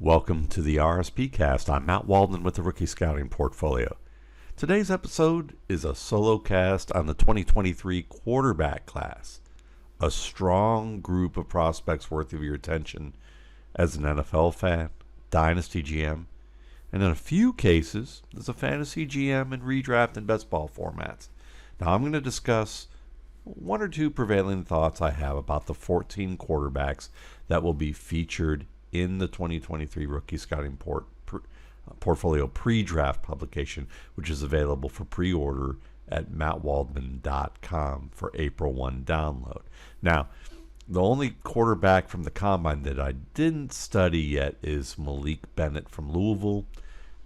Welcome to the RSP cast. I'm Matt Waldman with the Rookie Scouting Portfolio. Today's episode is a solo cast on the 2023 quarterback class. A strong group of prospects worthy of your attention as an NFL fan, dynasty GM, and in a few cases, as a fantasy GM in redraft and best ball formats. Now I'm going to discuss one or two prevailing thoughts I have about the 14 quarterbacks that will be featured in the 2023 Rookie Scouting Portfolio pre-draft publication, which is available for pre-order at mattwaldman.com for April 1 download. Now, the only quarterback from the combine that I didn't study yet is Malik Bennett from Louisville.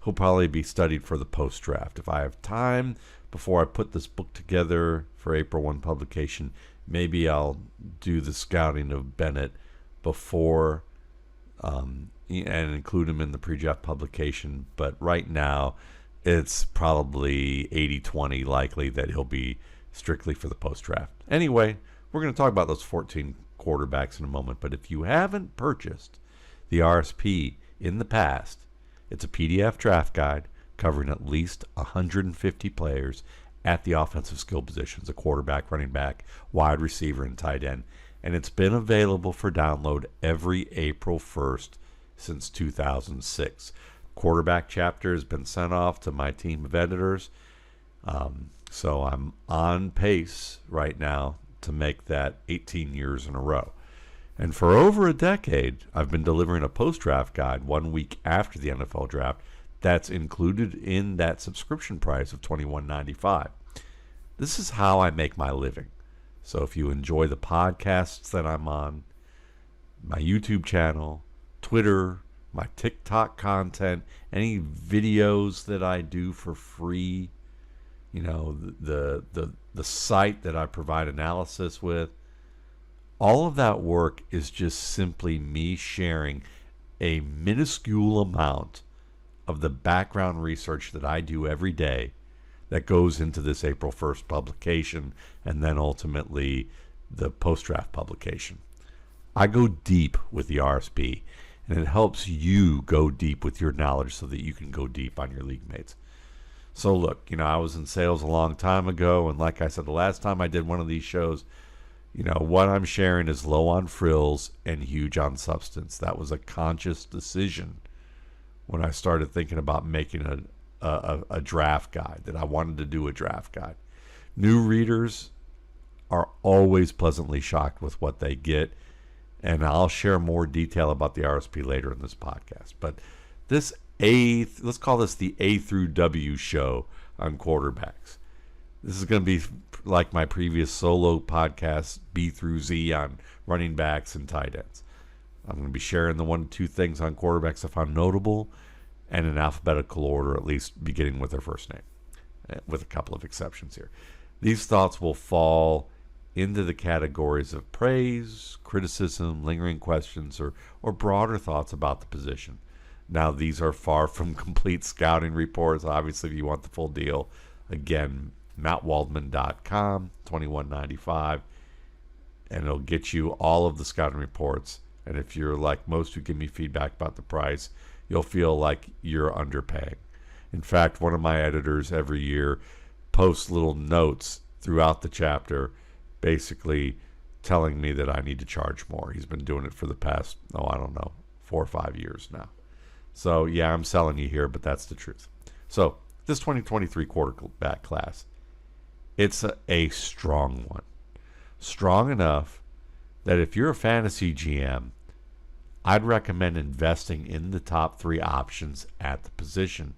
He'll probably be studied for the post-draft. If I have time before I put this book together for April 1 publication, maybe I'll do the scouting of Bennett before and include him in the pre-draft publication. But right now, it's probably 80-20 likely that he'll be strictly for the post-draft. Anyway, we're going to talk about those 14 quarterbacks in a moment. But if you haven't purchased the RSP in the past, it's a PDF draft guide covering at least 150 players at the offensive skill positions, a quarterback, running back, wide receiver, and tight end. And it's been available for download every April 1st since 2006. Quarterback chapter has been sent off to my team of editors. So I'm on pace right now to make that 18 years in a row. And for over a decade, I've been delivering a post-draft guide 1 week after the NFL draft that's included in that subscription price of $21.95. This is how I make my living. So if you enjoy the podcasts that I'm on, my YouTube channel, Twitter, my TikTok content, any videos that I do for free, you know, the site that I provide analysis with, all of that work is just simply me sharing a minuscule amount of the background research that I do every day that goes into this April 1st publication and then ultimately the post-draft publication. I go deep with the RSP, and it helps you go deep with your knowledge so that you can go deep on your league mates. So look, you know, I was in sales a long time ago, and like I said, the last time I did one of these shows, you know, what I'm sharing is low on frills and huge on substance. That was a conscious decision when I started thinking about making a draft guide, that I wanted to do a draft guide. New readers are always pleasantly shocked with what they get, and I'll share more detail about the RSP later in this podcast. But this let's call this the A through W show on quarterbacks. This is going to be like my previous solo podcast, B through Z, on running backs and tight ends. I'm going to be sharing the 1 to 2 things on quarterbacks I found notable, and in alphabetical order, at least beginning with their first name, with a couple of exceptions here. These thoughts will fall into the categories of praise, criticism, lingering questions, or broader thoughts about the position. Now, these are far from complete scouting reports. Obviously, if you want the full deal, again, mattwaldman.com, $21.95, and it'll get you all of the scouting reports. And if you're like most who give me feedback about the price, you'll feel like you're underpaying. In fact, one of my editors every year posts little notes throughout the chapter basically telling me that I need to charge more. He's been doing it for the past, 4 or 5 years now. So, yeah, I'm selling you here, but that's the truth. So, this 2023 quarterback class, it's a strong one. Strong enough that if you're a fantasy GM, I'd recommend investing in the top 3 options at the position,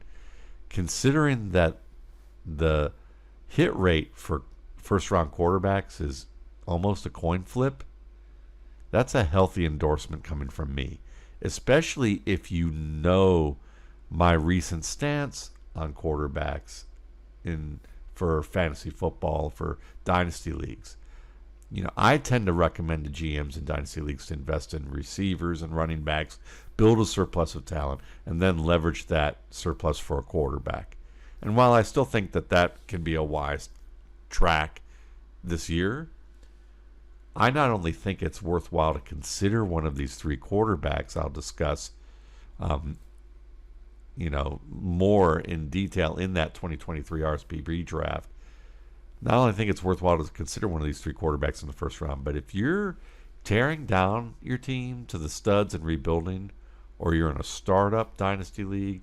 considering that the hit rate for first-round quarterbacks is almost a coin flip. That's a healthy endorsement coming from me, especially if you know my recent stance on quarterbacks for fantasy football, for dynasty leagues. You know, I tend to recommend to GMs in dynasty leagues to invest in receivers and running backs, build a surplus of talent, and then leverage that surplus for a quarterback. And while I still think that can be a wise track this year, I not only think it's worthwhile to consider one of these 3 quarterbacks I'll discuss um, more in detail in that 2023 RSP redraft, not only think it's worthwhile to consider one of these three quarterbacks in the first round, but if you're tearing down your team to the studs and rebuilding, or you're in a startup dynasty league,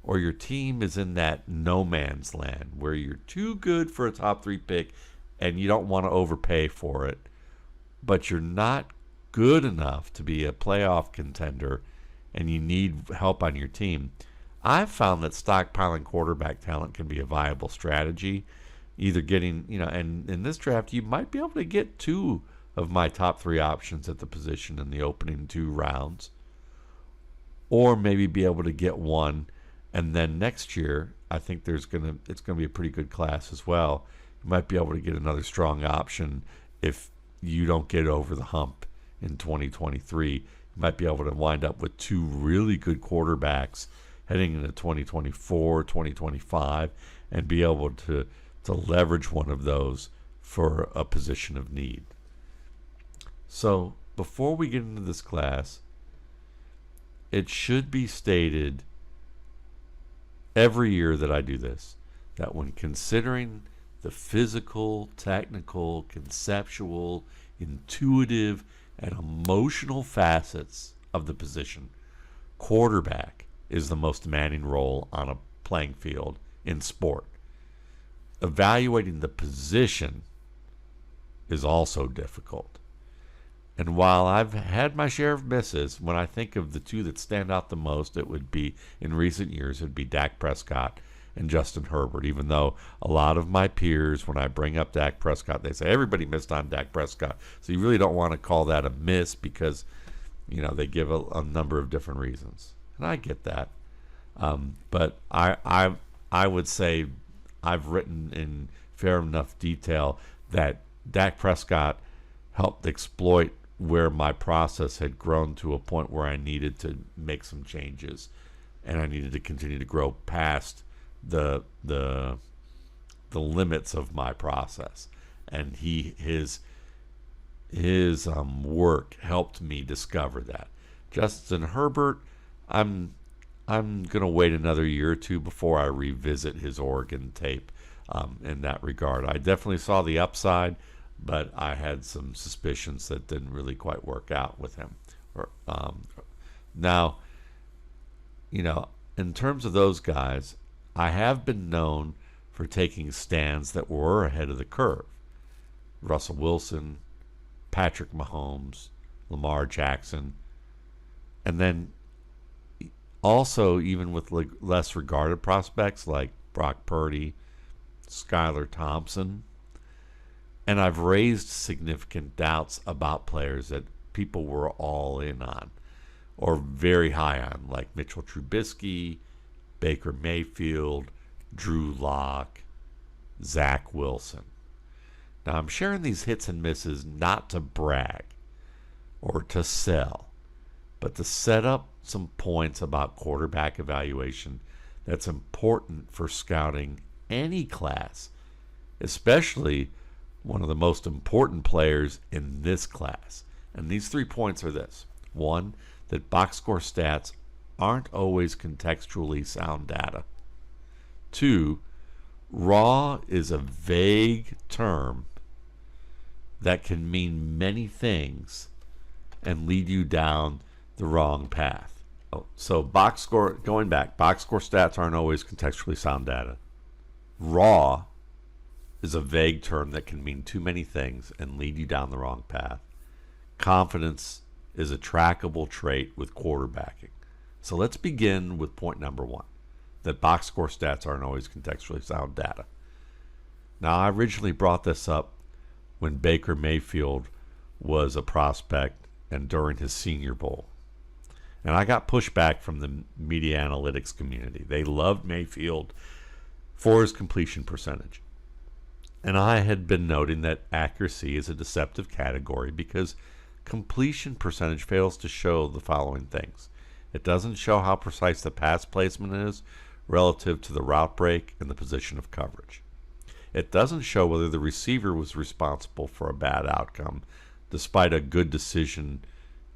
or your team is in that no man's land where you're too good for a top 3 pick and you don't want to overpay for it, but you're not good enough to be a playoff contender and you need help on your team, I've found that stockpiling quarterback talent can be a viable strategy. Either getting, and in this draft, you might be able to get 2 of my top 3 options at the position in the opening 2 rounds, or maybe be able to get 1. And then next year, I think it's going to be a pretty good class as well. You might be able to get another strong option if you don't get over the hump in 2023. You might be able to wind up with 2 really good quarterbacks heading into 2024, 2025, and be able to leverage one of those for a position of need. So before we get into this class, it should be stated every year that I do this, that when considering the physical, technical, conceptual, intuitive, and emotional facets of the position, quarterback is the most demanding role on a playing field in sport. Evaluating the position is also difficult. And while I've had my share of misses, when I think of the 2 that stand out the most, it would be, in recent years, it would be Dak Prescott and Justin Herbert, even though a lot of my peers, when I bring up Dak Prescott, they say everybody missed on Dak Prescott. So you really don't want to call that a miss because, they give a number of different reasons. And I get that. But I would say I've written in fair enough detail that Dak Prescott helped exploit where my process had grown to a point where I needed to make some changes, and I needed to continue to grow past the limits of my process. And his work helped me discover that. Justin Herbert, I'm going to wait another year or 2 before I revisit his Oregon tape in that regard. I definitely saw the upside, but I had some suspicions that didn't really quite work out with him. Now, in terms of those guys, I have been known for taking stands that were ahead of the curve. Russell Wilson, Patrick Mahomes, Lamar Jackson, and then also even with less regarded prospects like Brock Purdy, Skylar Thompson. And I've raised significant doubts about players that people were all in on or very high on, like Mitchell Trubisky, Baker Mayfield, Drew Lock, Zach Wilson. Now, I'm sharing these hits and misses not to brag or to sell, but to set up some points about quarterback evaluation that's important for scouting any class, especially one of the most important players in this class. And these 3 points are this. 1, that box score stats aren't always contextually sound data. 2, raw is a vague term that can mean many things and lead you down the wrong path. So box score stats aren't always contextually sound data. Raw is a vague term that can mean too many things and lead you down the wrong path. Confidence is a trackable trait with quarterbacking. So let's begin with point number 1, that box score stats aren't always contextually sound data. Now, I originally brought this up when Baker Mayfield was a prospect and during his Senior Bowl. And I got pushback from the media analytics community. They loved Mayfield for his completion percentage. And I had been noting that accuracy is a deceptive category because completion percentage fails to show the following things. It doesn't show how precise the pass placement is relative to the route break and the position of coverage. It doesn't show whether the receiver was responsible for a bad outcome despite a good decision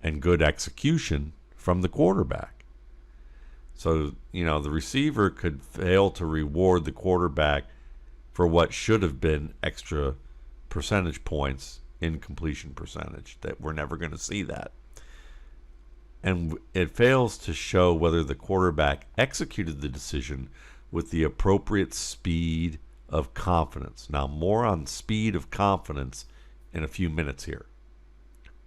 and good execution from the quarterback. So, the receiver could fail to reward the quarterback for what should have been extra percentage points in completion percentage. That we're never going to see that. And it fails to show whether the quarterback executed the decision with the appropriate speed of confidence. Now, more on speed of confidence in a few minutes here.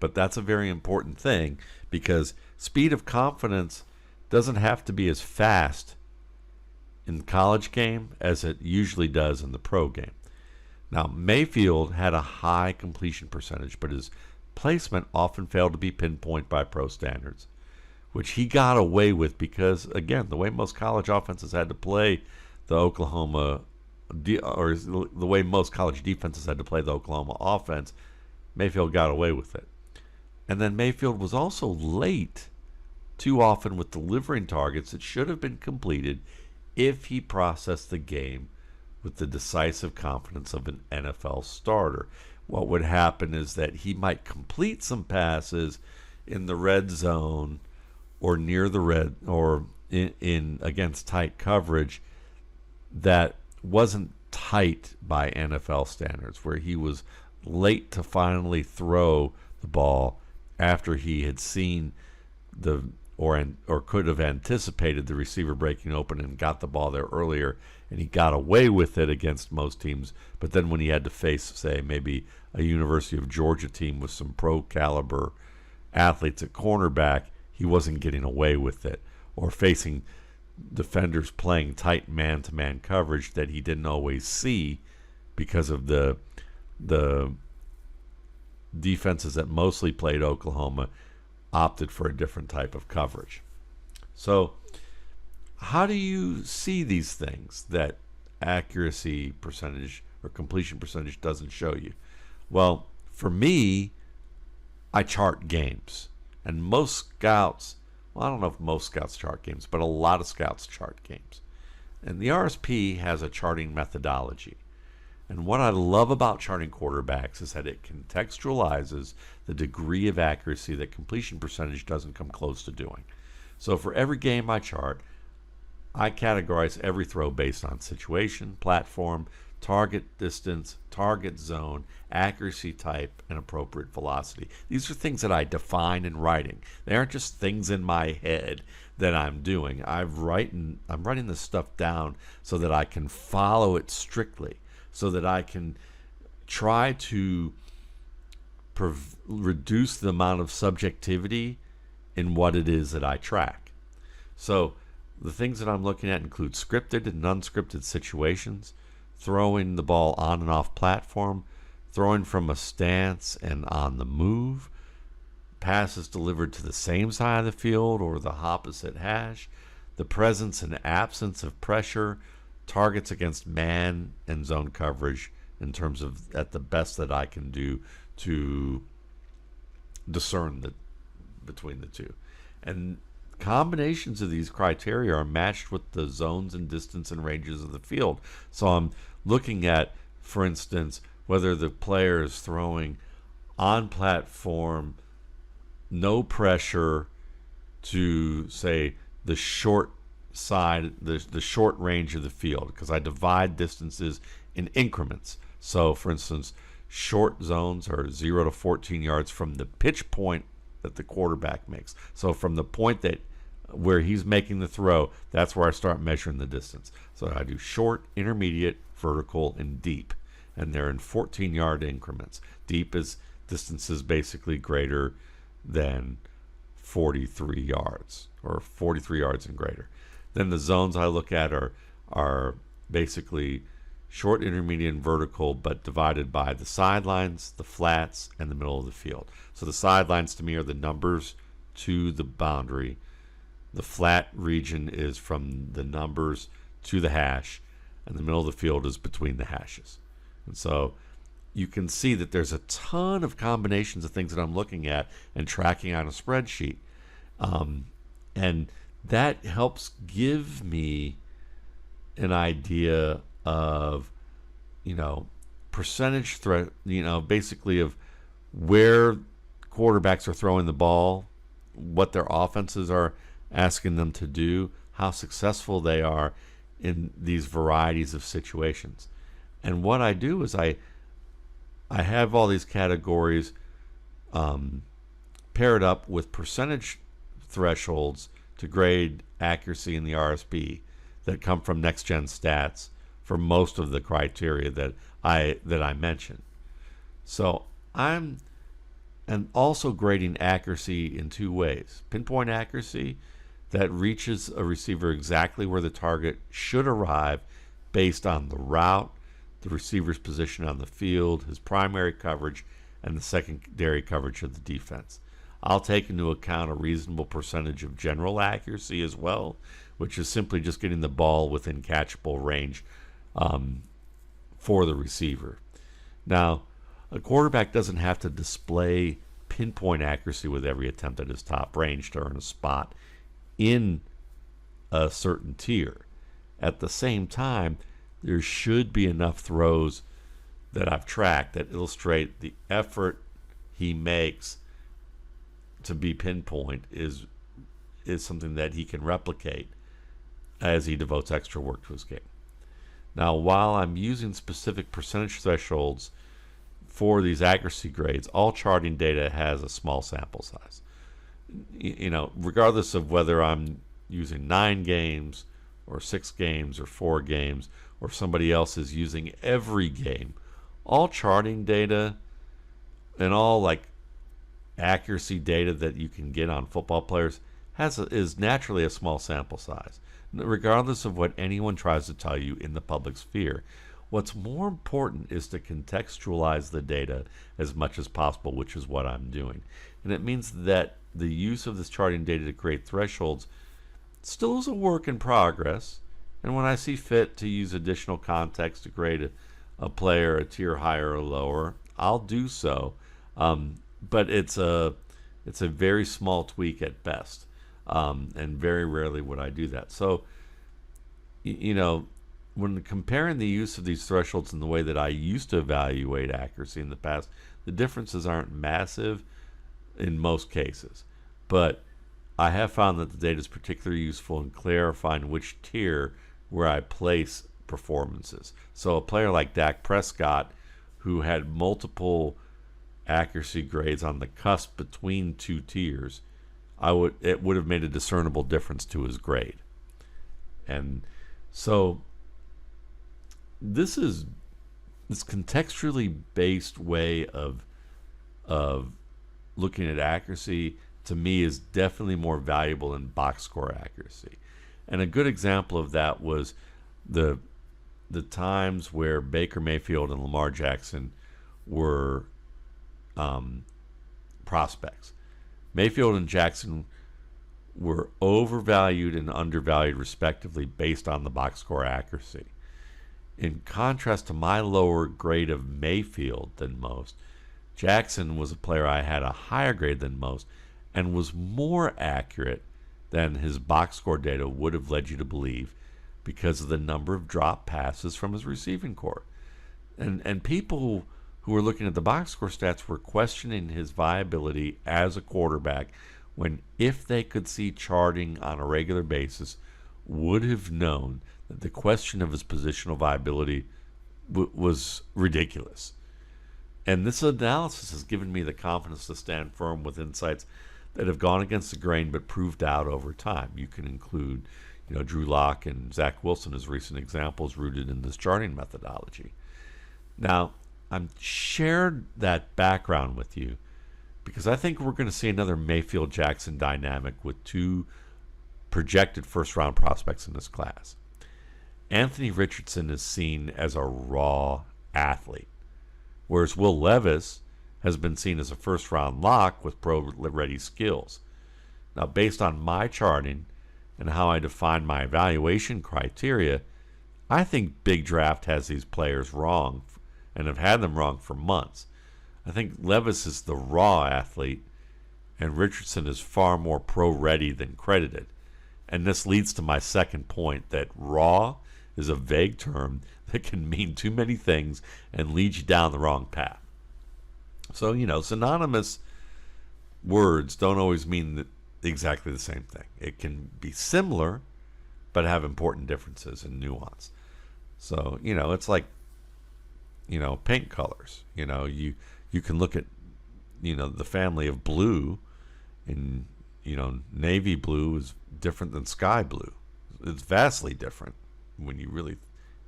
But that's a very important thing, because speed of confidence doesn't have to be as fast in the college game as it usually does in the pro game. Now, Mayfield had a high completion percentage, but his placement often failed to be pinpointed by pro standards, which he got away with because, again, the way most college offenses had to play the Oklahoma, or the way most college defenses had to play the Oklahoma offense, Mayfield got away with it. And then Mayfield was also late too often with delivering targets that should have been completed if he processed the game with the decisive confidence of an NFL starter. What would happen is that he might complete some passes in the red zone or near the red, or in against tight coverage that wasn't tight by NFL standards, where he was late to finally throw the ball after he had seen or could have anticipated the receiver breaking open and got the ball there earlier, and he got away with it against most teams. But then when he had to face, say, maybe a University of Georgia team with some pro caliber athletes at cornerback, he wasn't getting away with it. Or facing defenders playing tight man-to-man coverage that he didn't always see because of the defenses that mostly played Oklahoma opted for a different type of coverage. So how do you see these things that accuracy percentage or completion percentage doesn't show you? Well, for me, I chart games. And most scouts, well, I don't know if most scouts chart games, but a lot of scouts chart games. And the RSP has a charting methodology. And what I love about charting quarterbacks is that it contextualizes the degree of accuracy that completion percentage doesn't come close to doing. So for every game I chart, I categorize every throw based on situation, platform, target distance, target zone, accuracy type, and appropriate velocity. These are things that I define in writing. They aren't just things in my head that I'm doing. I'm writing this stuff down so that I can follow it strictly, so that I can try to reduce the amount of subjectivity in what it is that I track. So the things that I'm looking at include scripted and unscripted situations, throwing the ball on and off platform, throwing from a stance and on the move, passes delivered to the same side of the field or the opposite hash, the presence and absence of pressure, targets against man and zone coverage in terms of at the best that I can do to discern between the two. And combinations of these criteria are matched with the zones and distance and ranges of the field. So I'm looking at, for instance, whether the player is throwing on platform, no pressure to, say, the short side, the short range of the field, because I divide distances in increments. So, for instance, short zones are 0 to 14 yards from the pitch point that the quarterback makes. So from the point where he's making the throw, that's where I start measuring the distance. So I do short, intermediate, vertical, and deep. And they're in 14-yard increments. Deep is distances basically greater than 43 yards, or 43 yards and greater. Then the zones I look at are basically short, intermediate, and vertical, but divided by the sidelines, the flats, and the middle of the field. So the sidelines to me are the numbers to the boundary. The flat region is from the numbers to the hash, and the middle of the field is between the hashes. And so you can see that there's a ton of combinations of things that I'm looking at and tracking on a spreadsheet. And that helps give me an idea of, percentage threat, basically of where quarterbacks are throwing the ball, what their offenses are asking them to do, how successful they are in these varieties of situations. And what I do is I have all these categories paired up with percentage thresholds to grade accuracy in the RSP that come from Next Gen Stats for most of the criteria that I mentioned. So I'm and also grading accuracy in two ways: pinpoint accuracy that reaches a receiver exactly where the target should arrive based on the route, the receiver's position on the field, his primary coverage, and the secondary coverage of the defense. I'll take into account a reasonable percentage of general accuracy as well, which is simply just getting the ball within catchable range for the receiver. Now, a quarterback doesn't have to display pinpoint accuracy with every attempt at his top range to earn a spot in a certain tier. At the same time, there should be enough throws that I've tracked that illustrate the effort he makes to be pinpoint is something that he can replicate as he devotes extra work to his game. Now, while I'm using specific percentage thresholds for these accuracy grades, all charting data has a small sample size. Regardless of whether I'm using 9 games or 6 games or 4 games, or somebody else is using every game, all charting data and all accuracy data that you can get on football players is naturally a small sample size, regardless of what anyone tries to tell you in the public sphere. What's more important is to contextualize the data as much as possible, which is what I'm doing. And it means that the use of this charting data to create thresholds still is a work in progress. And when I see fit to use additional context to grade a player a tier higher or lower, I'll do so. But it's a very small tweak at best, and very rarely would I do that. So, when comparing the use of these thresholds in the way that I used to evaluate accuracy in the past, the differences aren't massive in most cases. But I have found that the data is particularly useful in clarifying which tier where I place performances. So a player like Dak Prescott, who had multiple accuracy grades on the cusp between two tiers, it would have made a discernible difference to his grade. And so this contextually based way of looking at accuracy, to me, is definitely more valuable than box score accuracy. And a good example of that was the times where Baker Mayfield and Lamar Jackson were prospects. Mayfield and Jackson were overvalued and undervalued respectively based on the box score accuracy. In contrast to my lower grade of Mayfield than most, Jackson was a player I had a higher grade than most and was more accurate than his box score data would have led you to believe because of the number of drop passes from his receiving corps. And people who were looking at the box score stats were questioning his viability as a quarterback when, if they could see charting on a regular basis, would have known that the question of his positional viability was ridiculous. And this analysis has given me the confidence to stand firm with insights that have gone against the grain but proved out over time. You can include, Drew Lock and Zach Wilson as recent examples rooted in this charting methodology. Now, I've shared that background with you because I think we're going to see another Mayfield-Jackson dynamic with two projected first-round prospects in this class. Anthony Richardson is seen as a raw athlete, whereas Will Levis has been seen as a first-round lock with pro-ready skills. Now, based on my charting and how I define my evaluation criteria, I think Big Draft has these players wrong and have had them wrong for months. I think Levis is the raw athlete, and Richardson is far more pro-ready than credited. And this leads to my second point, that raw is a vague term that can mean too many things and lead you down the wrong path. So, synonymous words don't always mean exactly the same thing. It can be similar, but have important differences and nuance. So, it's like, paint colors. You can look at, the family of blue, and, navy blue is different than sky blue. It's vastly different when you really,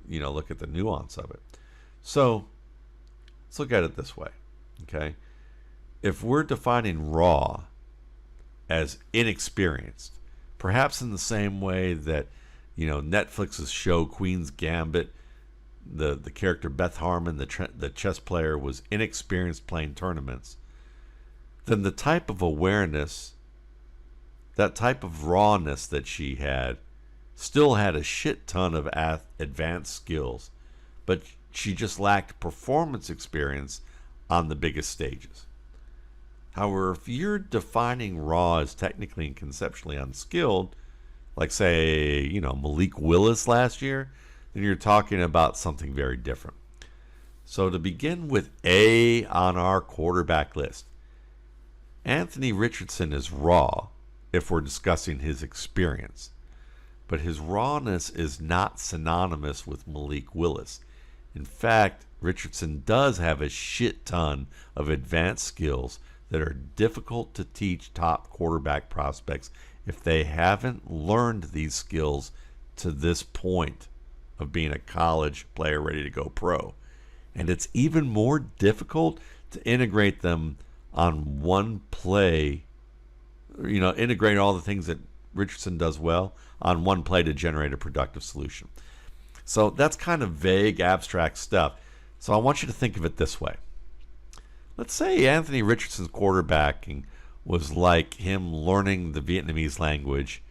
look at the nuance of it. So let's look at it this way, okay? If we're defining raw as inexperienced, perhaps in the same way that, Netflix's show Queen's Gambit, the character Beth Harmon, the chess player, was inexperienced playing tournaments, then the type of awareness, that type of rawness that she had, still had a shit ton of advanced skills, but she just lacked performance experience on the biggest stages. However, if you're defining raw as technically and conceptually unskilled, like say, Malik Willis last year, then you're talking about something very different. So to begin with A on our quarterback list, Anthony Richardson is raw if we're discussing his experience. But his rawness is not synonymous with Malik Willis. In fact, Richardson does have a shit ton of advanced skills that are difficult to teach top quarterback prospects if they haven't learned these skills to this point of being a college player ready to go pro. And it's even more difficult to integrate them on one play, integrate all the things that Richardson does well on one play to generate a productive solution. So that's kind of vague, abstract stuff. So I want you to think of it this way. Let's say Anthony Richardson's quarterbacking was like him learning the Vietnamese language,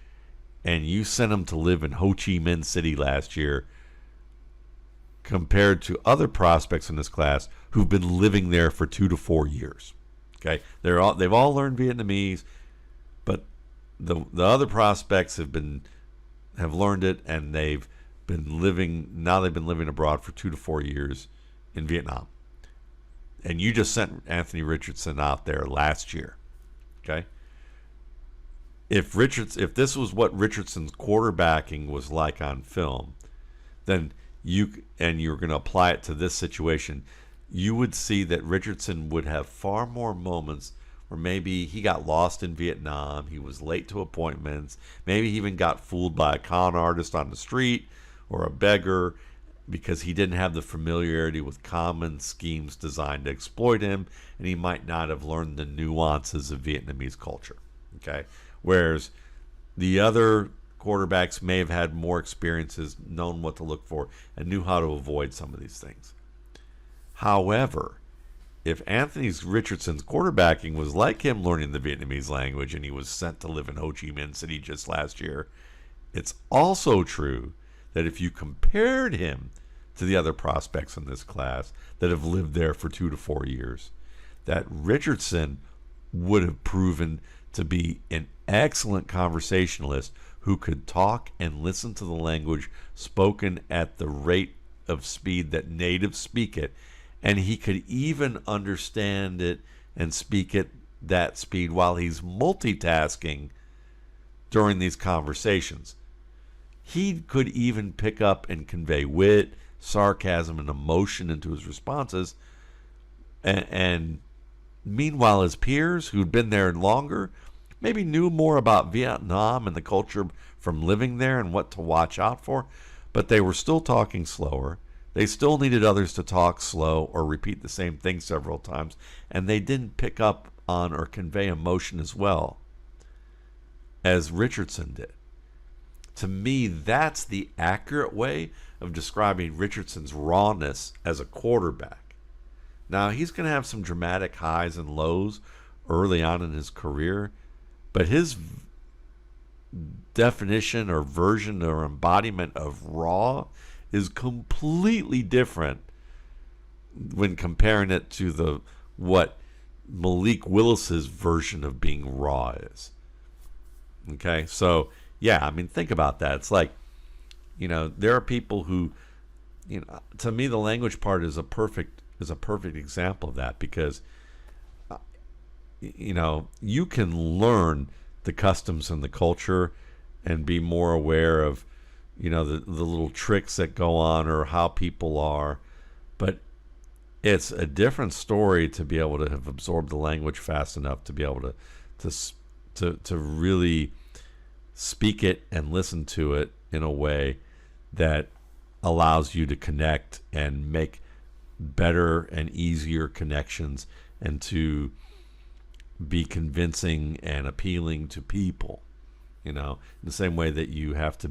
and you sent him to live in Ho Chi Minh City last year, compared to other prospects in this class who've been living there for 2 to 4 years. Okay, they've all learned Vietnamese, but the other prospects have learned it, and they've been living abroad for 2 to 4 years in Vietnam. And you just sent Anthony Richardson out there last year. Okay? If this was what Richardson's quarterbacking was like on film, then you're going to apply it to this situation, you would see that Richardson would have far more moments where maybe he got lost in Vietnam, he was late to appointments, maybe he even got fooled by a con artist on the street or a beggar because he didn't have the familiarity with common schemes designed to exploit him, and he might not have learned the nuances of Vietnamese culture. Okay? Whereas the other quarterbacks may have had more experiences, known what to look for, and knew how to avoid some of these things. However, if Anthony Richardson's quarterbacking was like him learning the Vietnamese language and he was sent to live in Ho Chi Minh City just last year, it's also true that if you compared him to the other prospects in this class that have lived there for 2 to 4 years, that Richardson would have proven to be an excellent conversationalist who could talk and listen to the language spoken at the rate of speed that natives speak it, and he could even understand it and speak at that speed while he's multitasking during these conversations. He could even pick up and convey wit, sarcasm, and emotion into his responses, and meanwhile his peers who'd been there longer maybe knew more about Vietnam and the culture from living there and what to watch out for, but they were still talking slower. They still needed others to talk slow or repeat the same thing several times, and they didn't pick up on or convey emotion as well as Richardson did. To me, that's the accurate way of describing Richardson's rawness as a quarterback. Now, he's going to have some dramatic highs and lows early on in his career, but his definition or version or embodiment of raw is completely different when comparing it to what Malik Willis's version of being raw is. Okay, so yeah, I mean, think about that. It's like, there are people who, to me, the language part is a perfect example of that, because you can learn the customs and the culture and be more aware of the little tricks that go on or how people are. But it's a different story to be able to have absorbed the language fast enough to be able to really speak it and listen to it in a way that allows you to connect and make better and easier connections and to be convincing and appealing to people, in the same way that you have to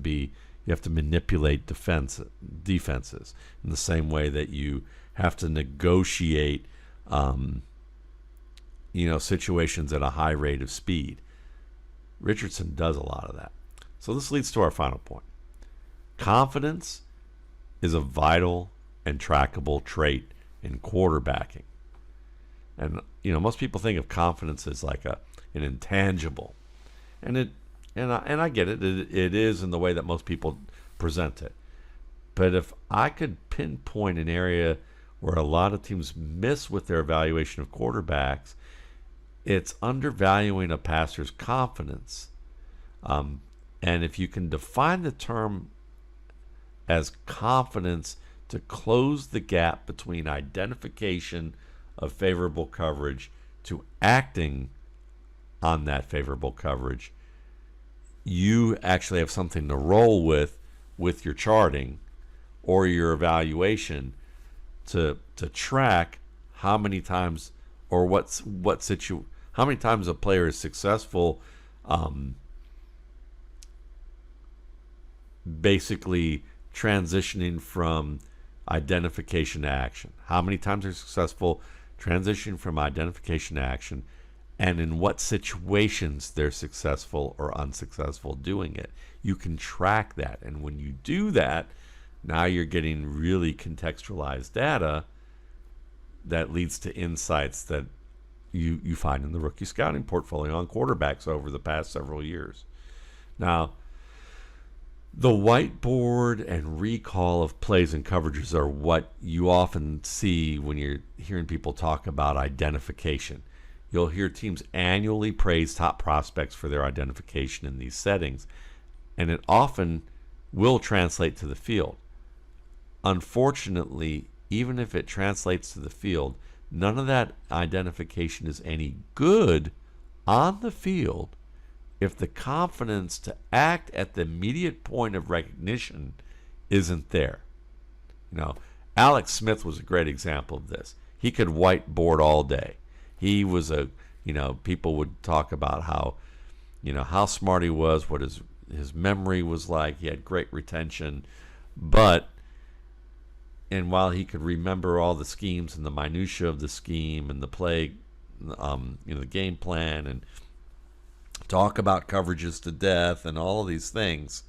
manipulate defenses, in the same way that you have to negotiate situations at a high rate of speed. Richardson does a lot of that. So this leads to our final point. Confidence is a vital and trackable trait in quarterbacking. And most people think of confidence as like an intangible, and I get it. It is in the way that most people present it. But if I could pinpoint an area where a lot of teams miss with their evaluation of quarterbacks, it's undervaluing a passer's confidence. And if you can define the term as confidence to close the gap between identification of favorable coverage to acting on that favorable coverage, you actually have something to roll with your charting or your evaluation to track how many times or how many times a player is successful basically transitioning from identification to action. How many times they're successful transitioning from identification to action, and in what situations they're successful or unsuccessful doing it. You can track that, and when you do that, now you're getting really contextualized data that leads to insights that you find in the rookie scouting portfolio on quarterbacks over the past several years. Now, the whiteboard and recall of plays and coverages are what you often see when you're hearing people talk about identification. You'll hear teams annually praise top prospects for their identification in these settings, and it often will translate to the field. Unfortunately, even if it translates to the field, none of that identification is any good on the field if the confidence to act at the immediate point of recognition isn't there. Alex Smith was a great example of this. He could whiteboard all day. He was people would talk about how smart he was, what his memory was like. He had great retention, and while he could remember all the schemes and the minutia of the scheme and the play, the game plan, and talk about coverages to death and all of these things,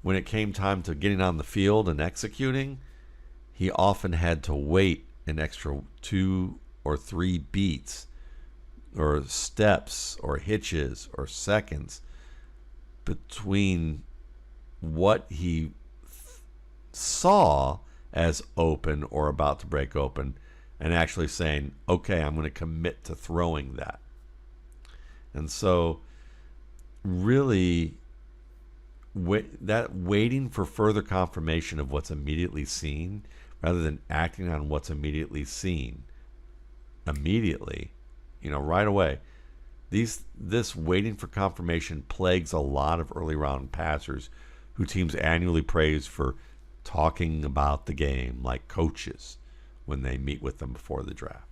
when it came time to getting on the field and executing, he often had to wait an extra 2 or 3 beats or steps or hitches or seconds between what he saw as open or about to break open and actually saying, okay, I'm going to commit to throwing that. And so really that waiting for further confirmation of what's immediately seen rather than acting on what's immediately seen right away. This waiting for confirmation plagues a lot of early round passers who teams annually praise for talking about the game like coaches when they meet with them before the draft.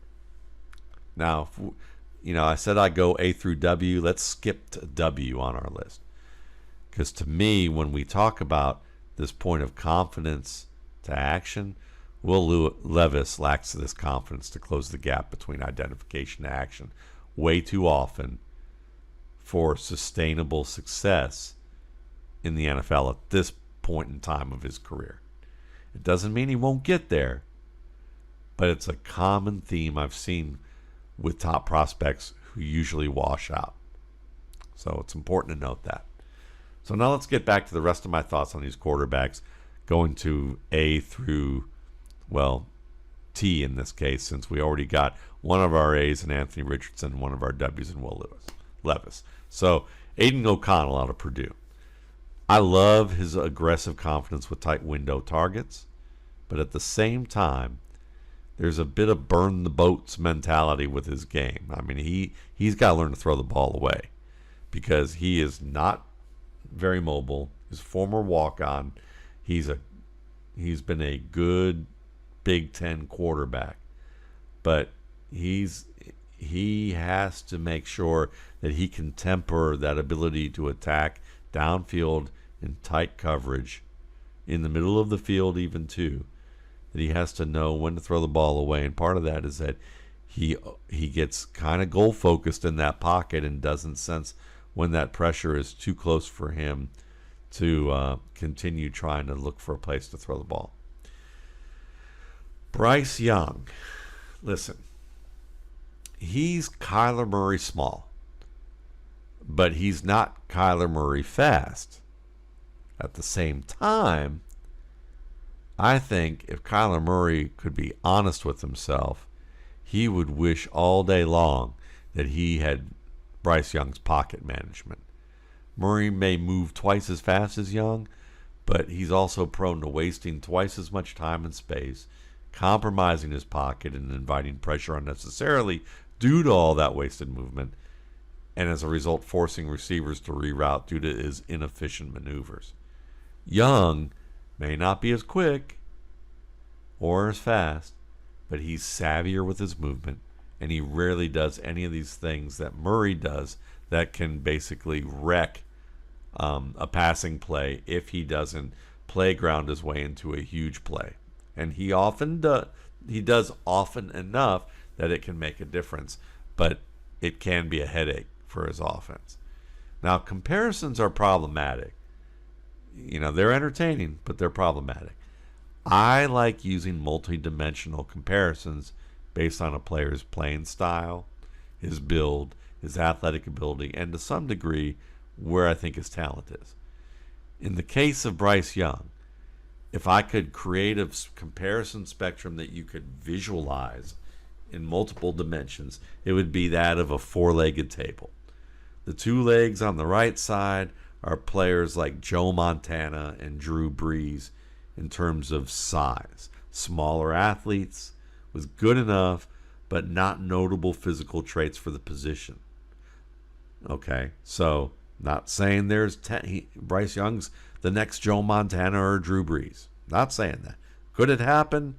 Now, I said I go A through W. Let's skip to W on our list. Because to me, when we talk about this point of confidence to action, Will Levis lacks this confidence to close the gap between identification to action way too often for sustainable success in the NFL at this point in time of his career. It doesn't mean he won't get there, but it's a common theme I've seen with top prospects who usually wash out. So it's important to note that. So now let's get back to the rest of my thoughts on these quarterbacks, going to A through, T in this case, since we already got one of our A's in Anthony Richardson and one of our W's in Will Levis. So Aiden O'Connell out of Purdue. I love his aggressive confidence with tight window targets, but at the same time, there's a bit of burn the boats mentality with his game. I mean, he's got to learn to throw the ball away because he is not very mobile. His former walk-on, he's been a good Big Ten quarterback, but he has to make sure that he can temper that ability to attack downfield in tight coverage, in the middle of the field even too. That he has to know when to throw the ball away, and part of that is that he gets kind of goal focused in that pocket and doesn't sense when that pressure is too close for him to continue trying to look for a place to throw the ball. Bryce Young, listen, he's Kyler Murray small, but he's not Kyler Murray fast. At the same time, I think if Kyler Murray could be honest with himself, he would wish all day long that he had Bryce Young's pocket management. Murray may move twice as fast as Young, but he's also prone to wasting twice as much time and space, compromising his pocket and inviting pressure unnecessarily due to all that wasted movement, and as a result forcing receivers to reroute due to his inefficient maneuvers. Young may not be as quick or as fast, but he's savvier with his movement, and he rarely does any of these things that Murray does that can basically wreck a passing play if he doesn't playground his way into a huge play. And he does often enough that it can make a difference, but it can be a headache for his offense. Now, comparisons are problematic. They're entertaining, but they're problematic. I like using multi-dimensional comparisons based on a player's playing style, his build, his athletic ability, and to some degree, where I think his talent is. In the case of Bryce Young, if I could create a comparison spectrum that you could visualize in multiple dimensions, it would be that of a four-legged table. The two legs on the right side are players like Joe Montana and Drew Brees in terms of size. Smaller athletes with good enough but not notable physical traits for the position. Okay, so not saying Bryce Young's the next Joe Montana or Drew Brees. Not saying that. Could it happen?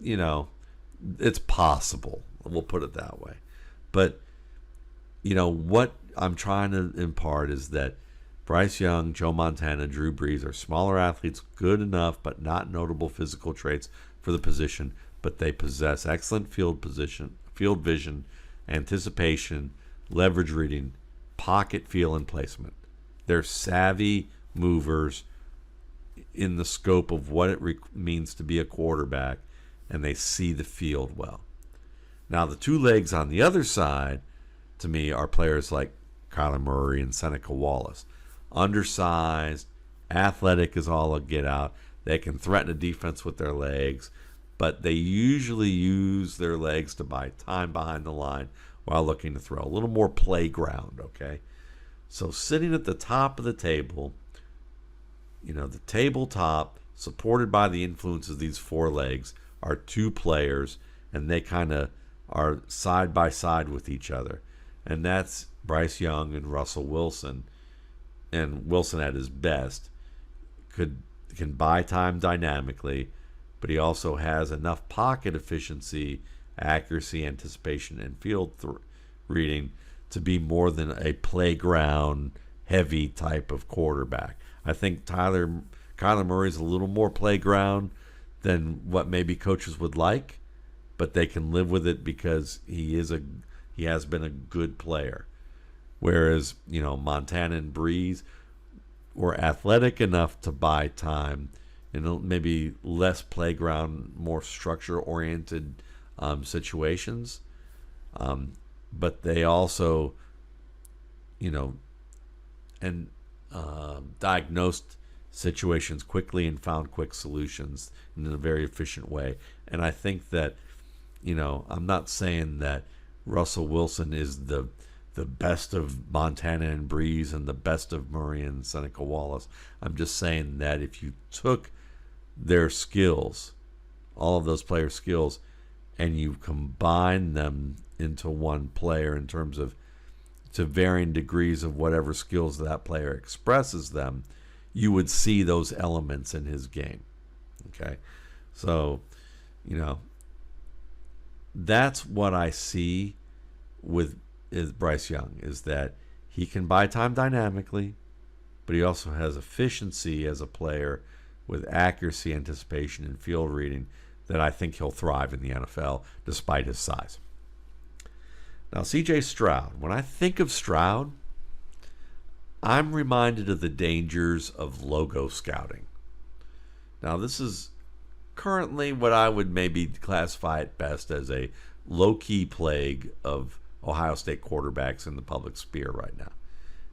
It's possible. We'll put it that way. But, what I'm trying to impart is that Bryce Young, Joe Montana, Drew Brees are smaller athletes, good enough but not notable physical traits for the position, but they possess excellent field vision, anticipation, leverage reading, pocket feel, and placement. They're savvy movers in the scope of what it means to be a quarterback, and they see the field well. Now, the two legs on the other side, to me, are players like Kyler Murray and Seneca Wallace. Undersized, athletic as all get out. They can threaten a defense with their legs, but they usually use their legs to buy time behind the line while looking to throw. A little more playground, okay? So sitting at the top of the table, the tabletop, supported by the influence of these four legs, are two players, and they kind of are side by side with each other. And that's Bryce Young and Russell Wilson. And Wilson at his best can buy time dynamically, but he also has enough pocket efficiency, accuracy, anticipation, and field reading to be more than a playground heavy type of quarterback. I think Kyler Murray's a little more playground than what maybe coaches would like, but they can live with it because he has been a good player. Whereas, Montana and Brees were athletic enough to buy time in maybe less playground, more structure-oriented situations. But they also, diagnosed situations quickly and found quick solutions in a very efficient way. And I think that, I'm not saying that Russell Wilson is the the best of Montana and Breeze and the best of Murray and Seneca Wallace. I'm just saying that if you took their skills, all of those players' skills, and you combine them into one player in terms of to varying degrees of whatever skills that player expresses them, you would see those elements in his game. Okay? So, that's what I see with Bryce Young, is that he can buy time dynamically, but he also has efficiency as a player with accuracy, anticipation, and field reading that I think he'll thrive in the NFL despite his size. Now, C.J. Stroud. When I think of Stroud, I'm reminded of the dangers of logo scouting. Now, this is currently what I would maybe classify at best as a low-key plague of Ohio State quarterbacks in the public sphere right now.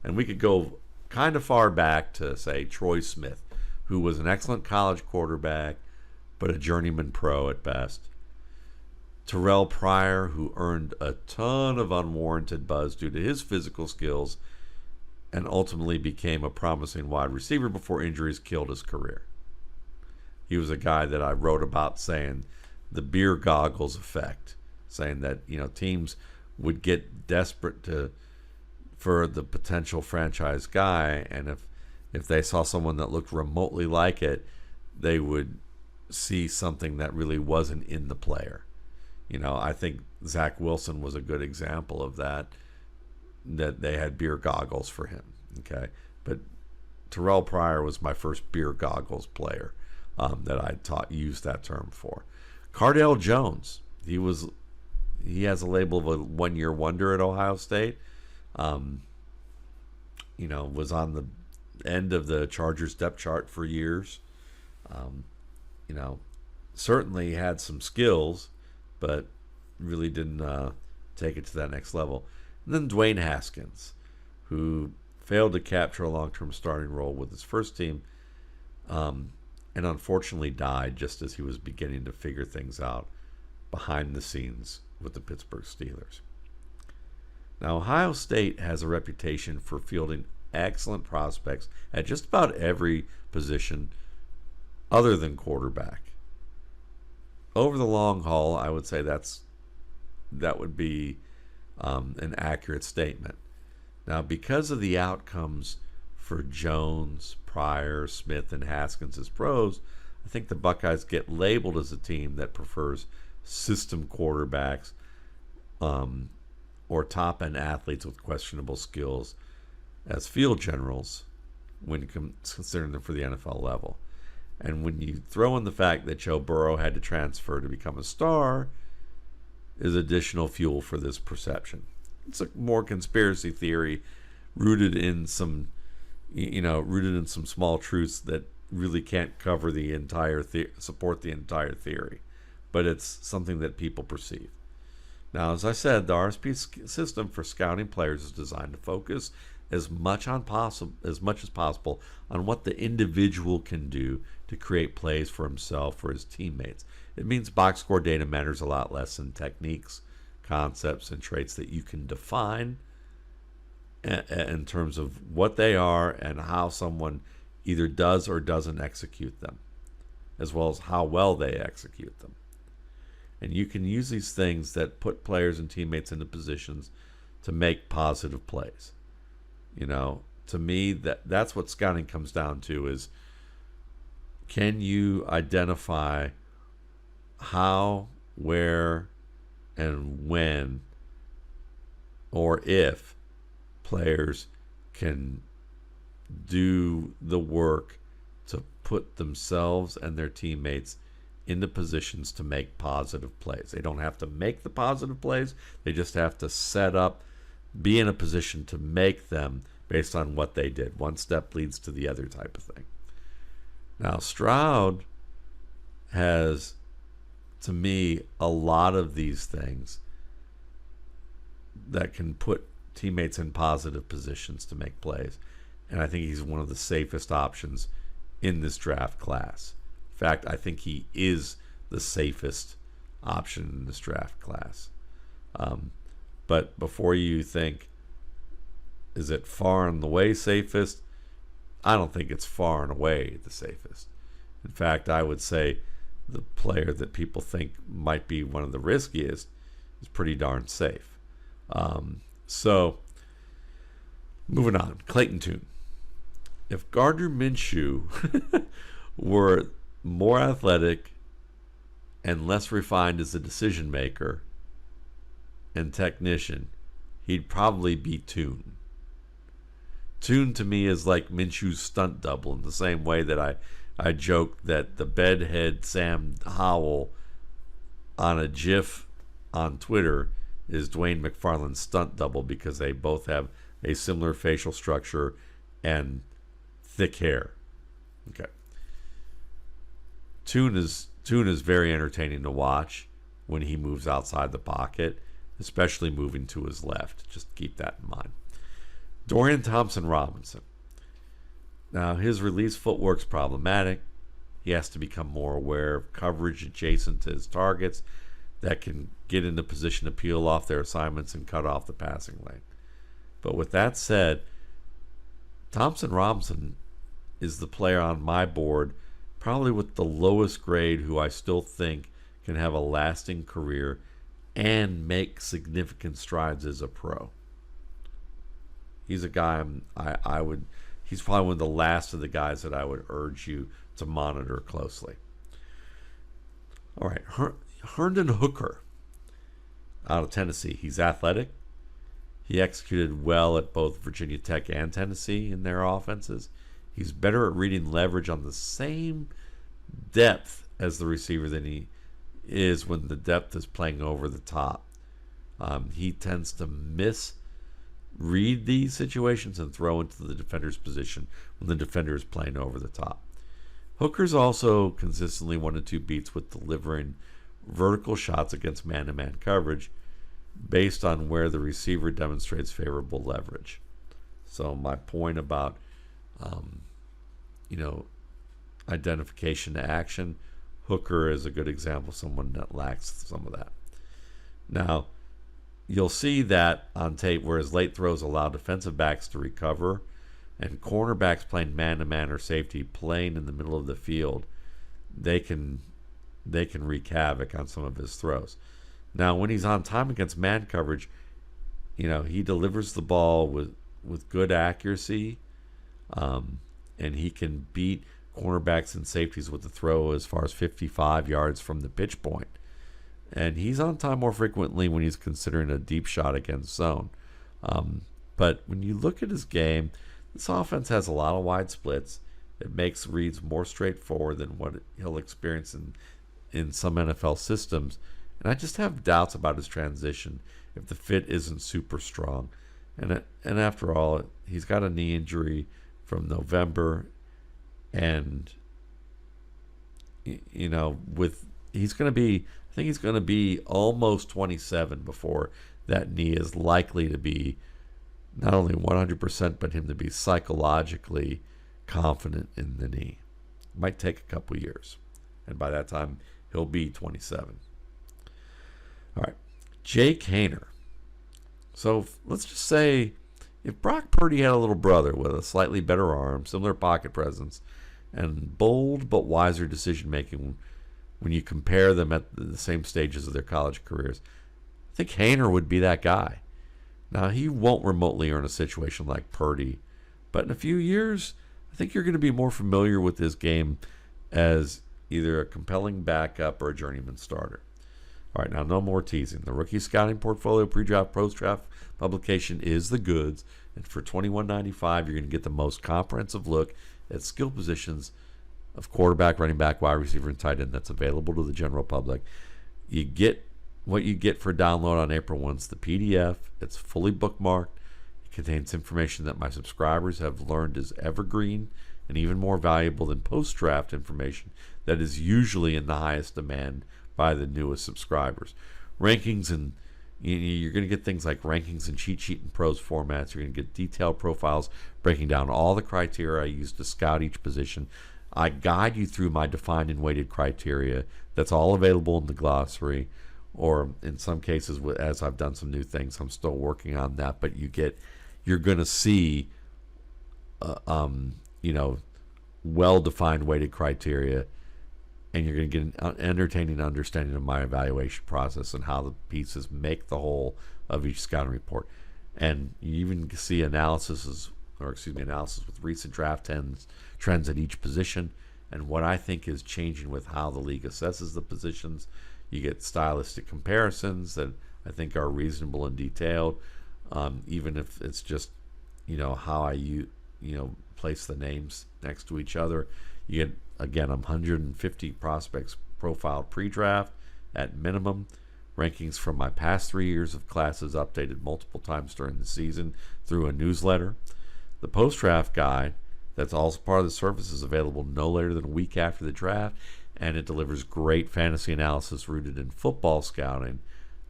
And we could go kind of far back to, say, Troy Smith, who was an excellent college quarterback, but a journeyman pro at best. Terrell Pryor, who earned a ton of unwarranted buzz due to his physical skills and ultimately became a promising wide receiver before injuries killed his career. He was a guy that I wrote about saying the beer goggles effect, saying that teams would get desperate for the potential franchise guy, and if they saw someone that looked remotely like it, they would see something that really wasn't in the player. I think Zach Wilson was a good example of that they had beer goggles for him. Okay, but Terrell Pryor was my first beer goggles player that I used that term for. Cardale Jones, he has a label of a one-year wonder at Ohio State. Was on the end of the Chargers depth chart for years. Certainly had some skills, but really didn't take it to that next level. And then Dwayne Haskins, who failed to capture a long-term starting role with his first team, and unfortunately died just as he was beginning to figure things out behind the scenes with the Pittsburgh Steelers. Now, Ohio State has a reputation for fielding excellent prospects at just about every position other than quarterback. Over the long haul, I would say that would be an accurate statement. Now, because of the outcomes for Jones, Pryor, Smith, and Haskins as pros, I think the Buckeyes get labeled as a team that prefers system quarterbacks or top-end athletes with questionable skills as field generals when considering them for the NFL level. And when you throw in the fact that Joe Burrow had to transfer to become a star, is additional fuel for this perception. It's a more conspiracy theory rooted in some small truths that really can't cover the entire support the entire theory, but it's something that people perceive. Now, as I said, the RSP system for scouting players is designed to focus as much as possible on what the individual can do to create plays for himself or his teammates. It means box score data matters a lot less than techniques, concepts, and traits that you can define in terms of what they are and how someone either does or doesn't execute them, as well as how well they execute them. And you can use these things that put players and teammates into positions to make positive plays. To me, that's what scouting comes down to is, can you identify how, where, and when, or if players can do the work to put themselves and their teammates into positions to make positive plays. They don't have to make the positive plays. They just have to set up, be in a position to make them based on what they did. One step leads to the other type of thing. Now, Stroud has, to me, a lot of these things that can put teammates in positive positions to make plays. And I think he's one of the safest options in this draft class. In fact, I think he is the safest option in this draft class. But before you think, Is it far and away safest? I don't think it's far and away the safest. In fact, I would say the player that people think might be one of the riskiest is pretty darn safe. So, moving on. Clayton Tune. If Gardner Minshew were more athletic and less refined as a decision maker and technician, he'd probably be Tune. Tune to me is like Minshew's stunt double, in the same way that I joked that the bedhead Sam Howell on a GIF on Twitter is Dwayne McFarland's stunt double, because they both have a similar facial structure and thick hair. Okay. Tune is very entertaining to watch when he moves outside the pocket, especially moving to his left. Just keep that in mind. Dorian Thompson-Robinson. Now, his release footwork's problematic. He has to become more aware of coverage adjacent to his targets that can get into position to peel off their assignments and cut off the passing lane. But with that said, Thompson-Robinson is the player on my board probably with the lowest grade who I still think can have a lasting career and make significant strides as a pro. He's a guy he's probably one of the last of the guys that I would urge you to monitor closely. All right, Hendon Hooker out of Tennessee. He's athletic. He executed well at both Virginia Tech and Tennessee in their offenses. He's better at reading leverage on the same depth as the receiver than he is when the depth is playing over the top. He tends to misread these situations and throw into the defender's position when the defender is playing over the top. Hooker's also consistently 1 to 2 beats with delivering vertical shots against man-to-man coverage based on where the receiver demonstrates favorable leverage. So my point about identification to action, Hooker is a good example of someone that lacks some of that. Now, you'll see that on tape where his late throws allow defensive backs to recover, and cornerbacks playing man-to-man or safety playing in the middle of the field, they can wreak havoc on some of his throws. Now, when he's on time against man coverage, he delivers the ball with good accuracy, and he can beat cornerbacks and safeties with the throw as far as 55 yards from the pitch point. And he's on time more frequently when he's considering a deep shot against zone. But when you look at his game, this offense has a lot of wide splits. It makes reads more straightforward than what he'll experience in some NFL systems. And I just have doubts about his transition if the fit isn't super strong. And after all, he's got a knee injury from November, and he's going to be, I think he's going to be almost 27 before that knee is likely to be not only 100%, but him to be psychologically confident in the knee. It might take a couple years, and by that time he'll be 27. All right, Jake Haener. So let's just say if Brock Purdy had a little brother with a slightly better arm, similar pocket presence, and bold but wiser decision-making when you compare them at the same stages of their college careers, I think Haener would be that guy. Now, he won't remotely earn a situation like Purdy, but in a few years, I think you're going to be more familiar with his game as either a compelling backup or a journeyman starter. All right, now no more teasing. The Rookie Scouting Portfolio Pre-Draft Post-Draft publication is the goods, and for $21.95, you're going to get the most comprehensive look at skill positions of quarterback, running back, wide receiver, and tight end that's available to the general public. You get what you get for download on April 1 is the PDF. It's fully bookmarked. It contains information that my subscribers have learned is evergreen and even more valuable than post-draft information that is usually in the highest demand by the newest subscribers. Rankings, and you're going to get things like rankings and cheat sheet and pros formats. You're going to get detailed profiles breaking down all the criteria I use to scout each position. I guide you through my defined and weighted criteria. That's all available in the glossary, or in some cases, as I've done some new things, I'm still working on that. But you're you're going to see, you know, well-defined weighted criteria, and you're going to get an entertaining understanding of my evaluation process and how the pieces make the whole of each scouting report. And you even see analysis with recent draft trends at each position, and what I think is changing with how the league assesses the positions. You get stylistic comparisons that I think are reasonable and detailed, even if it's just, you know, how I place the names next to each other. You get, again, 150 prospects profiled pre-draft at minimum. Rankings from my past 3 years of classes updated multiple times during the season through a newsletter. The post-draft guide, that's also part of the service, is available no later than a week after the draft, and it delivers great fantasy analysis rooted in football scouting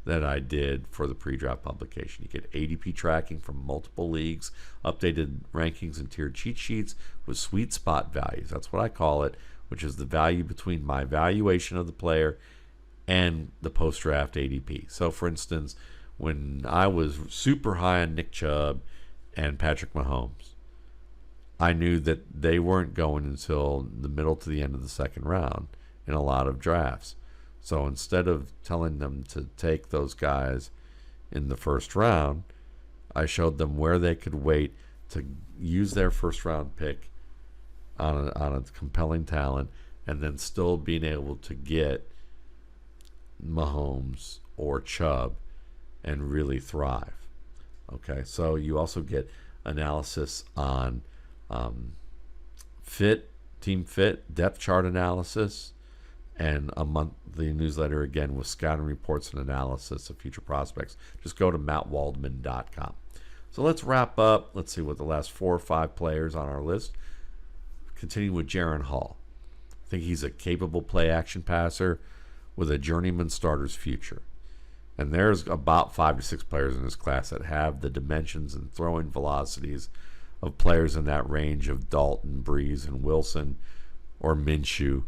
that I did for the pre-draft publication. You get ADP tracking from multiple leagues, updated rankings and tiered cheat sheets with sweet spot values. That's what I call it, which is the value between my valuation of the player and the post-draft ADP. So, for instance, when I was super high on Nick Chubb and Patrick Mahomes, I knew that they weren't going until the middle to the end of the second round in a lot of drafts. So instead of telling them to take those guys in the first round, I showed them where they could wait to use their first round pick on a compelling talent, and then still being able to get Mahomes or Chubb and really thrive. Okay, so you also get analysis on team fit, depth chart analysis, and a monthly newsletter, again, with scouting reports and analysis of future prospects. Just go to mattwaldman.com. So let's wrap up. Let's see what the last 4 or 5 players on our list. Continue with Jaren Hall. I think he's a capable play-action passer with a journeyman starter's future. And there's about 5 to 6 players in this class that have the dimensions and throwing velocities of players in that range of Dalton, Breeze, and Wilson, or Minshew.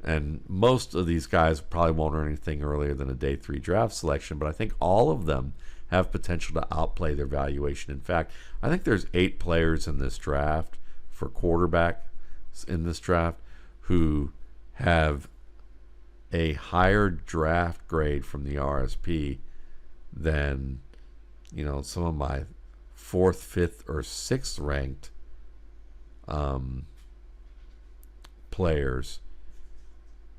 And most of these guys probably won't earn anything earlier than a day 3 draft selection, but I think all of them have potential to outplay their valuation. In fact, I think there's 8 players in this draft for quarterback in this draft who have a higher draft grade from the RSP than, you know, some of my 4th, 5th, or 6th ranked players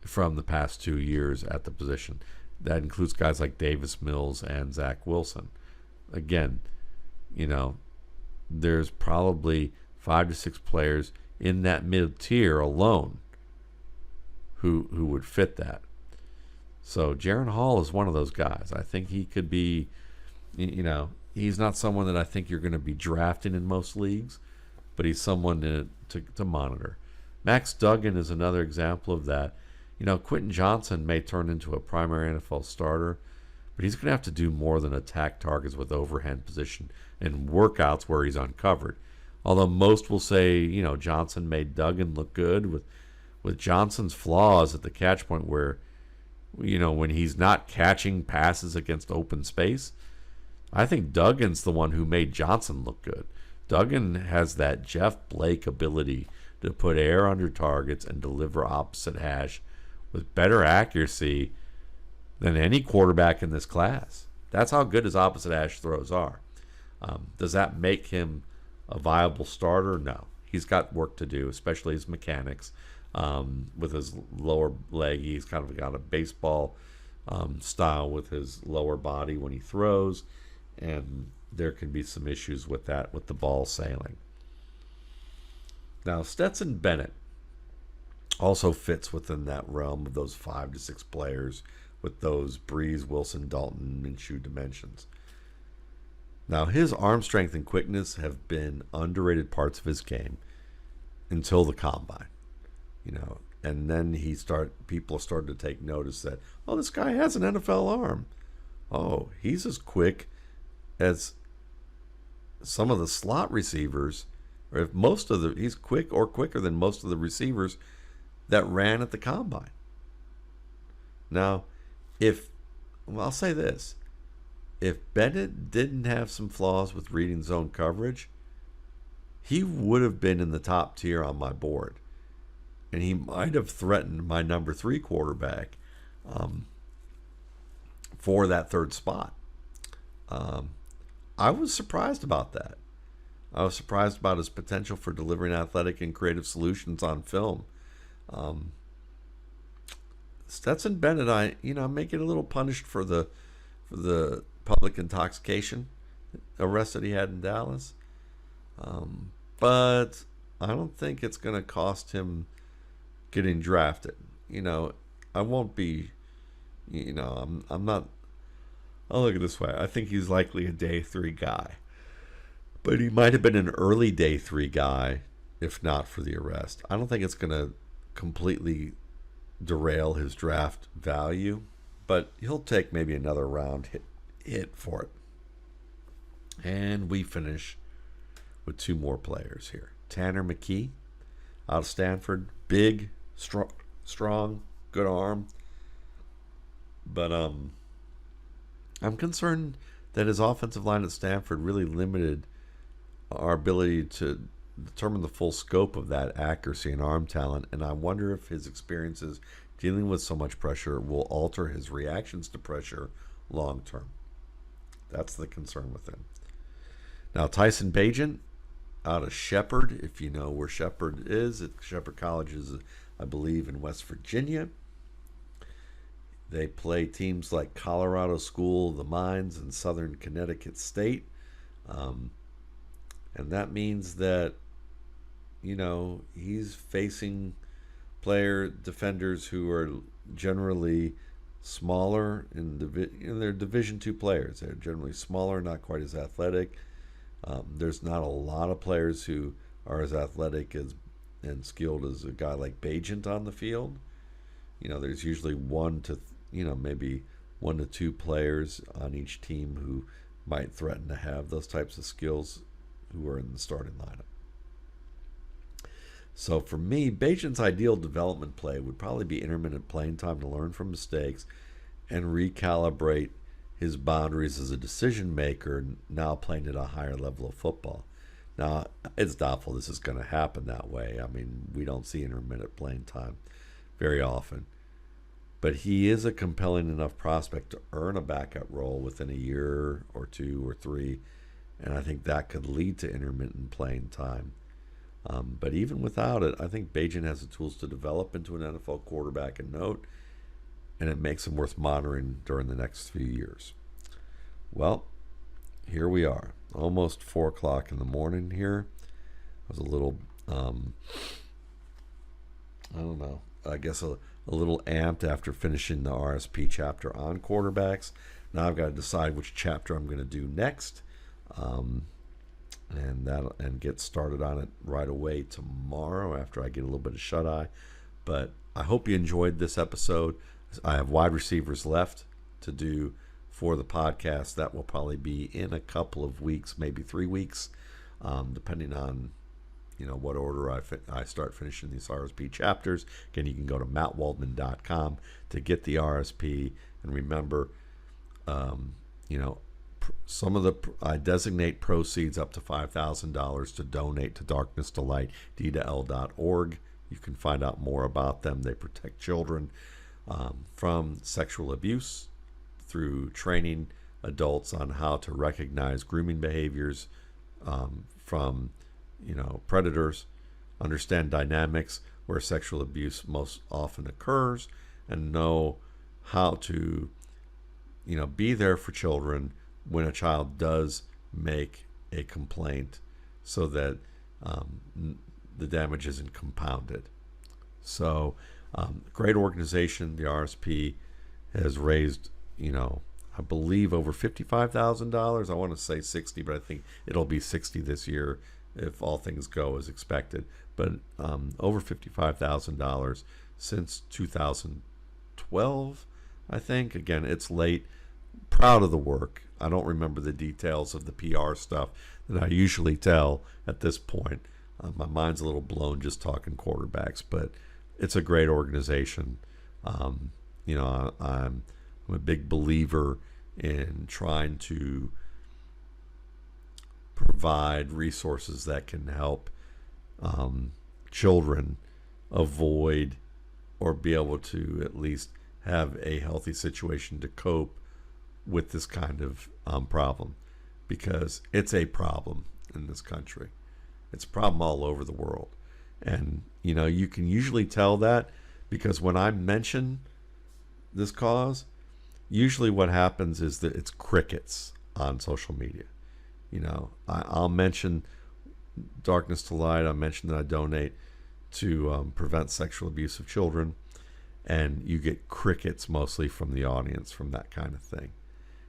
from the past 2 years at the position. That includes guys like Davis Mills and Zach Wilson. Again, you know, there's probably 5 to 6 players in that mid-tier alone who would fit that. So Jaren Hall is one of those guys. I think he could be, you know, he's not someone that I think you're going to be drafting in most leagues, but he's someone to monitor. Max Duggan is another example of that. You know, Quentin Johnson may turn into a primary NFL starter, but he's going to have to do more than attack targets with overhand position and workouts where he's uncovered. Although most will say, you know, Johnson made Duggan look good with Johnson's flaws at the catch point where, you know, when he's not catching passes against open space. I think Duggan's the one who made Johnson look good. Duggan has that Jeff Blake ability to put air under targets and deliver opposite hash with better accuracy than any quarterback in this class. That's how good his opposite hash throws are. Does that make him a viable starter? No. He's got work to do, especially his mechanics. With his lower leg, he's kind of got a baseball style with his lower body when he throws, and there can be some issues with that, with the ball sailing. Now, Stetson Bennett also fits within that realm of those 5 to 6 players with those Breeze, Wilson, Dalton, Minshew dimensions. Now, his arm strength and quickness have been underrated parts of his game until the combine, you know, and then people started to take notice that, oh, this guy has an NFL arm. Oh, he's as quick as some of the slot receivers, or if he's quick or quicker than most of the receivers that ran at the combine. Now, I'll say this, if Bennett didn't have some flaws with reading zone coverage, he would have been in the top tier on my board. And he might have threatened my number 3 quarterback for that third spot. I was surprised about that. I was surprised about his potential for delivering athletic and creative solutions on film. Stetson Bennett, I may get a little punished for the public intoxication arrest that he had in Dallas. But I don't think it's going to cost him getting drafted. I won't be, I'm not, I'll look at it this way. I think he's likely a day 3 guy. But he might have been an early day 3 guy if not for the arrest. I don't think it's going to completely derail his draft value, but he'll take maybe another round hit for it. And we finish with 2 more players here. Tanner McKee out of Stanford. Big, strong, good arm. But I'm concerned that his offensive line at Stanford really limited our ability to determine the full scope of that accuracy and arm talent, and I wonder if his experiences dealing with so much pressure will alter his reactions to pressure long term. That's the concern with him. Now, Tyson Bagent out of Shepherd, if you know where Shepherd is, Shepherd College is, I believe, in West Virginia. They play teams like Colorado School of the Mines and Southern Connecticut State. And that means that, he's facing defenders who are generally smaller in they're Division II players. They're generally smaller, not quite as athletic. There's not a lot of players who are as athletic and skilled as a guy like Bagent on the field. There's usually maybe 1 to 2 players on each team who might threaten to have those types of skills who are in the starting lineup. So for me, Bagent's ideal development play would probably be intermittent playing time to learn from mistakes and recalibrate his boundaries as a decision maker, now playing at a higher level of football. Now, it's doubtful this is going to happen that way. I mean, we don't see intermittent playing time very often. But he is a compelling enough prospect to earn a backup role within a year or 2 or 3, and I think that could lead to intermittent playing time. But even without it, I think Bagent has the tools to develop into an NFL quarterback and note, and it makes him worth monitoring during the next few years. Well, here we are, almost 4 o'clock in the morning here. I was a little, I guess a little amped after finishing the RSP chapter on quarterbacks. Now I've got to decide which chapter I'm going to do next. And get started on it right away tomorrow after I get a little bit of shut-eye. But I hope you enjoyed this episode. I have wide receivers left to do for the podcast. That will probably be in a couple of weeks, maybe 3 weeks, depending on what order I start finishing these RSP chapters. Again, you can go to mattwaldman.com to get the RSP. And remember, some of I designate proceeds up to $5,000 to donate to Darkness to Light, d2l.org. You can find out more about them. They protect children from sexual abuse through training adults on how to recognize grooming behaviors from predators, understand dynamics where sexual abuse most often occurs, and know how to be there for children when a child does make a complaint, so that the damage isn't compounded. So great organization. The RSP has raised I believe over $55,000. I want to say 60, but I think it'll be 60 this year if all things go as expected. But over $55,000 since 2012, I think. Again, it's late. Proud of the work. I don't remember the details of the PR stuff that I usually tell at this point. My mind's a little blown just talking quarterbacks, but it's a great organization. I'm a big believer in trying to provide resources that can help children avoid or be able to at least have a healthy situation to cope with this kind of problem, because it's a problem in this country. It's a problem all over the world. And, you can usually tell that because when I mention this cause, usually what happens is that it's crickets on social media. I'll mention Darkness to Light. I'll mention that I donate to prevent sexual abuse of children. And you get crickets mostly from the audience from that kind of thing.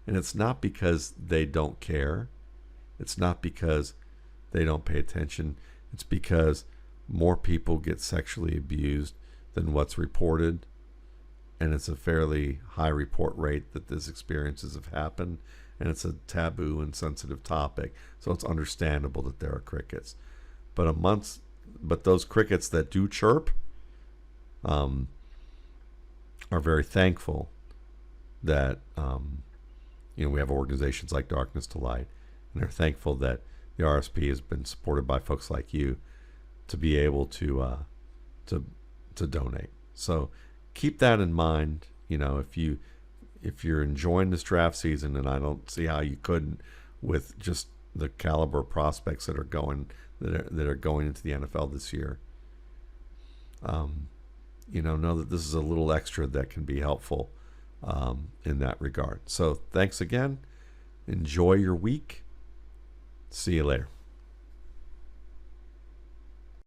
And it's not because they don't care. It's not because they don't pay attention. It's because more people get sexually abused than what's reported. And it's a fairly high report rate that these experiences have happened. And it's a taboo and sensitive topic. So it's understandable that there are crickets. But those crickets that do chirp are very thankful that we have organizations like Darkness to Light, and they're thankful that the RSP has been supported by folks like you to be able to donate. So keep that in mind. If you're enjoying this draft season, and I don't see how you couldn't with just the caliber of prospects that are going into the NFL this year. Know that this is a little extra that can be helpful in that regard. So thanks again. Enjoy your week. See you later.